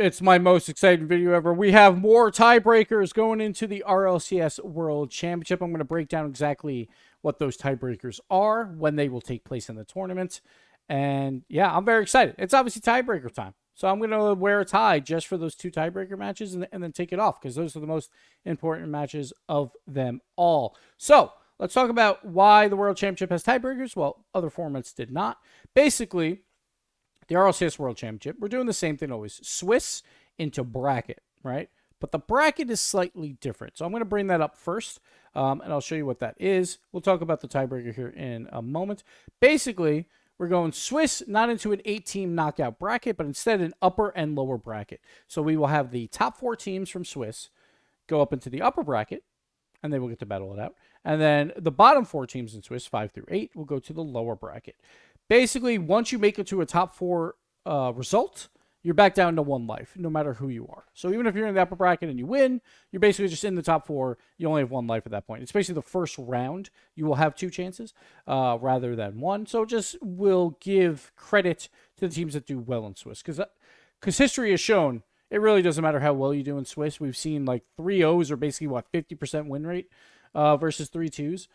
It's my most exciting video ever. We have more tiebreakers going into the RLCS World Championship. I'm going to break down exactly what those tiebreakers are, when they will take place in the tournament. And yeah, I'm very excited. It's obviously tiebreaker time. So I'm going to wear a tie just for those 2 tiebreaker matches and then take it off because those are the most important matches of them all. So let's talk about why the World Championship has tiebreakers. Well, other formats did not. Basically, the RLCS World Championship, we're doing the same thing always. Swiss into bracket, right? But the bracket is slightly different. So I'm going to bring that up first, and I'll show you what that is. We'll talk about the tiebreaker here in a moment. Basically, we're going Swiss, not into an 8-team knockout bracket, but instead an upper and lower bracket. So we will have the top 4 teams from Swiss go up into the upper bracket, and they will get to battle it out. And then the bottom 4 teams in Swiss, 5 through 8, will go to the lower bracket. Basically, once you make it to a top 4 result, you're back down to 1 life, no matter who you are. So even if you're in the upper bracket and you win, you're basically just in the top 4. You only have 1 life at that point. It's basically the first round. You will have 2 chances rather than 1. So it just will give credit to the teams that do well in Swiss. Because history has shown it really doesn't matter how well you do in Swiss. We've seen like 3-0s are basically, 50% win rate versus 3-2s.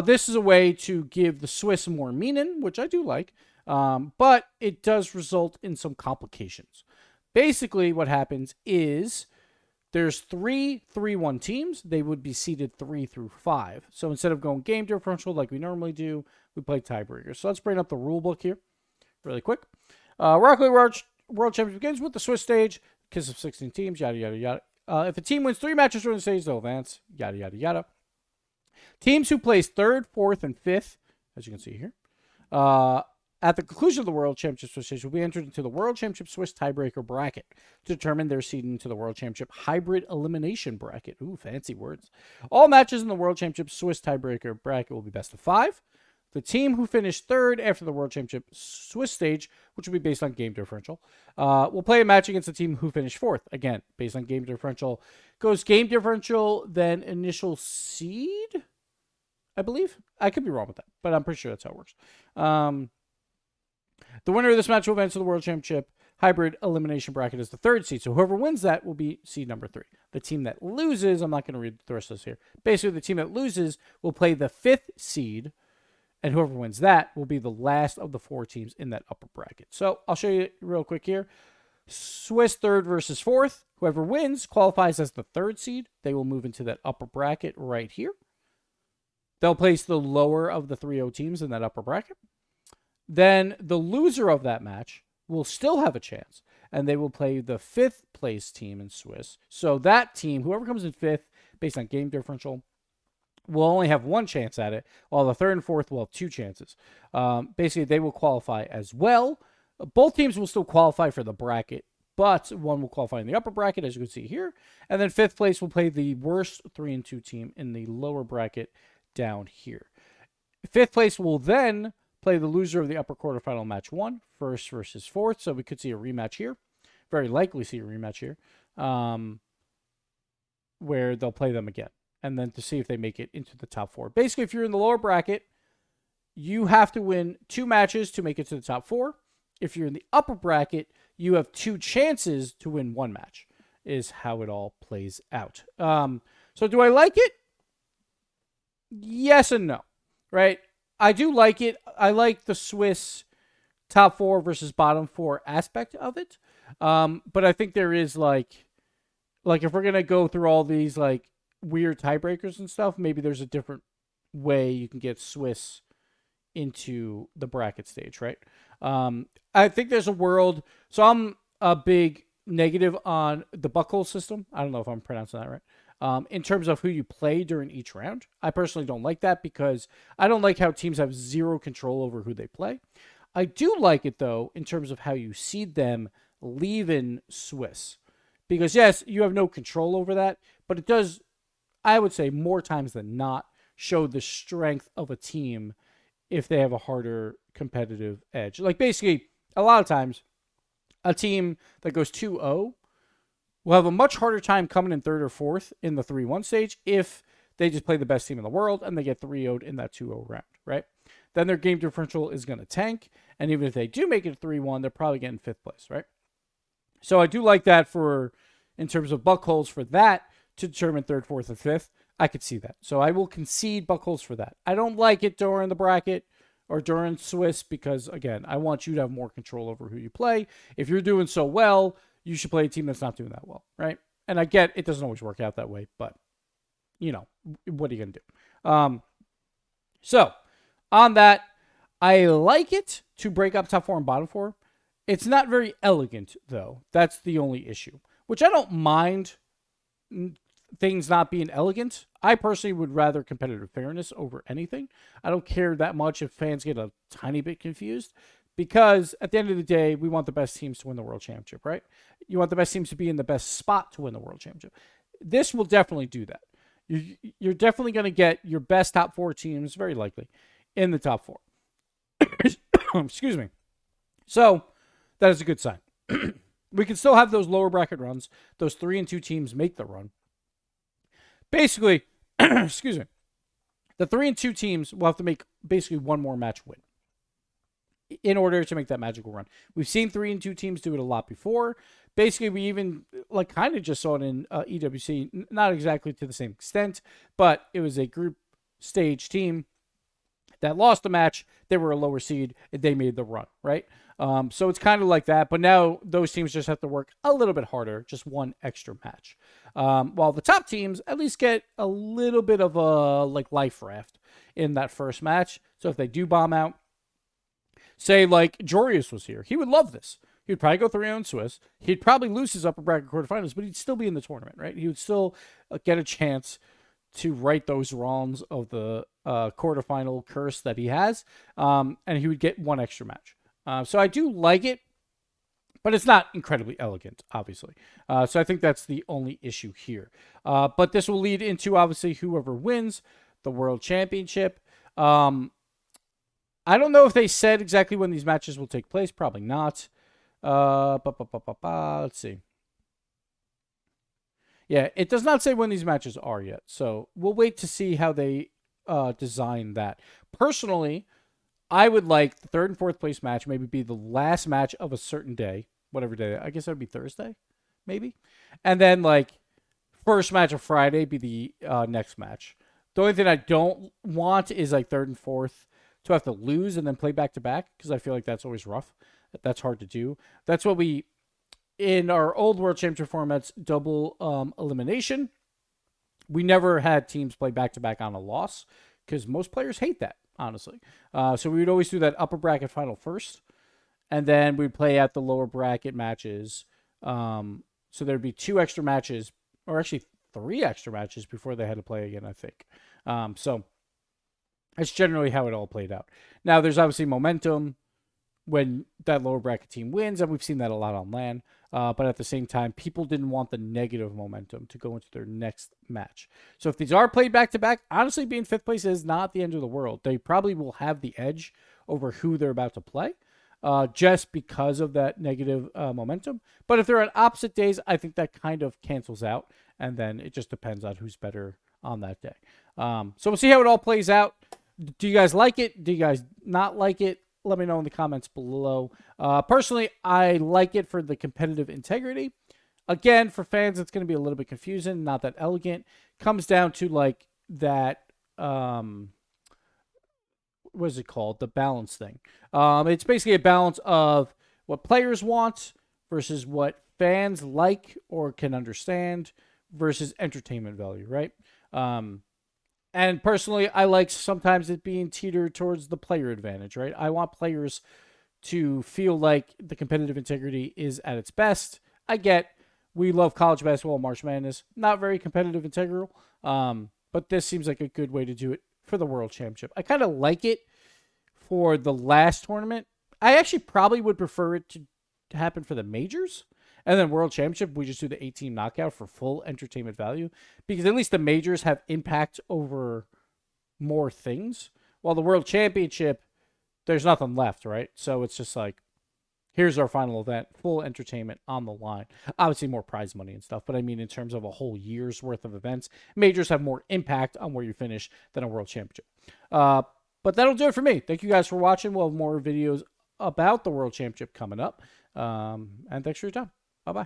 This is a way to give the Swiss more meaning, which I do like. But it does result in some complications. Basically, what happens is there's 3 3-1 teams. They would be seeded 3 through 5. So instead of going game differential like we normally do, we play tiebreakers. So let's bring up the rule book here really quick. Rocket League World Championship begins with the Swiss stage, consists of 16 teams, yada, yada, yada. If a team wins 3 matches during the stage, they'll advance, yada, yada, yada. Teams who place 3rd, 4th, and 5th, as you can see here, at the conclusion of the World Championship Swiss stage, will be entered into the World Championship Swiss tiebreaker bracket to determine their seeding into the World Championship hybrid elimination bracket. Ooh, fancy words. All matches in the World Championship Swiss tiebreaker bracket will be best of 5. The team who finished 3rd after the World Championship Swiss stage, which will be based on game differential, will play a match against the team who finished 4th. Again, based on game differential. Goes game differential, then initial seed, I believe. I could be wrong with that, but I'm pretty sure that's how it works. The winner of this match will advance to the World Championship hybrid elimination bracket as the 3rd seed. So whoever wins that will be seed number 3. The team that loses, I'm not going to read the rest of this here. Basically, the team that loses will play the 5th seed, and whoever wins that will be the last of the 4 teams in that upper bracket. So I'll show you real quick here. Swiss 3rd versus 4th. Whoever wins qualifies as the 3rd seed. They will move into that upper bracket right here. They'll place the lower of the 3-0 teams in that upper bracket. Then the loser of that match will still have a chance, and they will play the 5th place team in Swiss. So that team, whoever comes in 5th, based on game differential, will only have 1 chance at it, while the 3rd and 4th will have 2 chances. Basically, they will qualify as well. Both teams will still qualify for the bracket, but one will qualify in the upper bracket, as you can see here. And then 5th place will play the worst 3-2 team in the lower bracket down here. 5th place will then play the loser of the upper quarterfinal match 1, 1st versus 4th. So we could see a rematch here. Very likely see a rematch here, where they'll play them again. And then to see if they make it into the top 4. Basically, if you're in the lower bracket, you have to win 2 matches to make it to the top 4. If you're in the upper bracket, you have 2 chances to win 1 match, is how it all plays out. So do I like it? Yes and no, right? I do like it. I like the Swiss top 4 versus bottom 4 aspect of it. But I think there is like if we're going to go through all these like weird tiebreakers and stuff, maybe there's a different way you can get Swiss into the bracket stage, right? I think there's a world. So I'm a big negative on the buckhole system. I don't know if I'm pronouncing that right. In terms of who you play during each round. I personally don't like that because I don't like how teams have 0 control over who they play. I do like it, though, in terms of how you seed them leaving Swiss. Because, yes, you have no control over that, but it does, I would say, more times than not, show the strength of a team if they have a harder competitive edge. Like, basically, a lot of times, a team that goes 2-0 will have a much harder time coming in 3rd or 4th in the 3-1 stage if they just play the best team in the world and they get 3-0'd in that 2-0 round, right? then their game differential is going to tank. And even if they do make it 3-1, they're probably getting 5th place, right? So I do like that in terms of buckholes for that to determine 3rd, 4th, and 5th. I could see that. So I will concede buckholes for that. I don't like it during the bracket or during Swiss because, again, I want you to have more control over who you play. If you're doing so well, you should play a team that's not doing that well, right? And I get it doesn't always work out that way, but, what are you going to do? So, on that, I like it to break up top 4 and bottom 4. It's not very elegant, though. That's the only issue, which I don't mind things not being elegant. I personally would rather competitive fairness over anything. I don't care that much if fans get a tiny bit confused because at the end of the day, we want the best teams to win the world championship, right? You want the best teams to be in the best spot to win the world championship. This will definitely do that. You're definitely going to get your best top 4 teams, very likely, in the top 4. Excuse me. So that is a good sign. We can still have those lower bracket runs. Those 3 and 2 teams make the run. Basically, excuse me, the 3 and 2 teams will have to make basically one more match win in order to make that magical run. We've seen 3 and 2 teams do it a lot before. Basically, we even kind of just saw it in EWC, not exactly to the same extent, but it was a group stage team that lost the match. They were a lower seed, and they made the run, right? So it's kind of like that, but now those teams just have to work a little bit harder, just one extra match. While the top teams at least get a little bit of a life raft in that first match. So if they do bomb out, say Jorius was here, he would love this. He'd probably go 3-0 in Swiss. He'd probably lose his upper bracket quarterfinals, but he'd still be in the tournament, right? He would still get a chance to right those wrongs of the quarterfinal curse that he has, and he would get one extra match. So I do like it, but it's not incredibly elegant, obviously. So I think that's the only issue here. But this will lead into, obviously, whoever wins the World Championship. I don't know if they said exactly when these matches will take place. Probably not. Let's see. Yeah, it does not say when these matches are yet. So we'll wait to see how they design that. Personally, I would like the 3rd and 4th place match maybe be the last match of a certain day, whatever day. I guess that would be Thursday, maybe. And then first match of Friday be the next match. The only thing I don't want is 3rd and 4th to have to lose and then play back to back because I feel like that's always rough. That's hard to do. That's what we, in our old World Championship formats, double elimination, we never had teams play back to back on a loss because most players hate that, honestly. So we would always do that upper bracket final first, and then we'd play at the lower bracket matches. So there'd be 2 extra matches, or actually 3 extra matches before they had to play again, I think. So that's generally how it all played out. Now, there's obviously momentum when that lower bracket team wins, and we've seen that a lot on LAN. But at the same time, people didn't want the negative momentum to go into their next match. So if these are played back-to-back, honestly, being 5th place is not the end of the world. They probably will have the edge over who they're about to play just because of that negative momentum. But if they're on opposite days, I think that kind of cancels out, and then it just depends on who's better on that day. So we'll see how it all plays out. Do you guys like it? Do you guys not like it? Let me know in the comments below. Personally, I like it for the competitive integrity. Again, for fans, it's going to be a little bit confusing, not that elegant. Comes down to that, what is it called? The balance thing. It's basically a balance of what players want versus what fans like or can understand versus entertainment value, right? And personally, I like sometimes it being teetered towards the player advantage, right? I want players to feel like the competitive integrity is at its best. I get we love college basketball, March Madness, not very competitive integral, but this seems like a good way to do it for the World Championship. I kind of like it for the last tournament. I actually probably would prefer it to happen for the majors. And then World Championship, we just do the 8-team knockout for full entertainment value. Because at least the majors have impact over more things. While the World Championship, there's nothing left, right? So it's just here's our final event, full entertainment on the line. Obviously more prize money and stuff. But I mean, in terms of a whole year's worth of events, majors have more impact on where you finish than a World Championship. But that'll do it for me. Thank you guys for watching. We'll have more videos about the World Championship coming up. And thanks for your time. Bye-bye.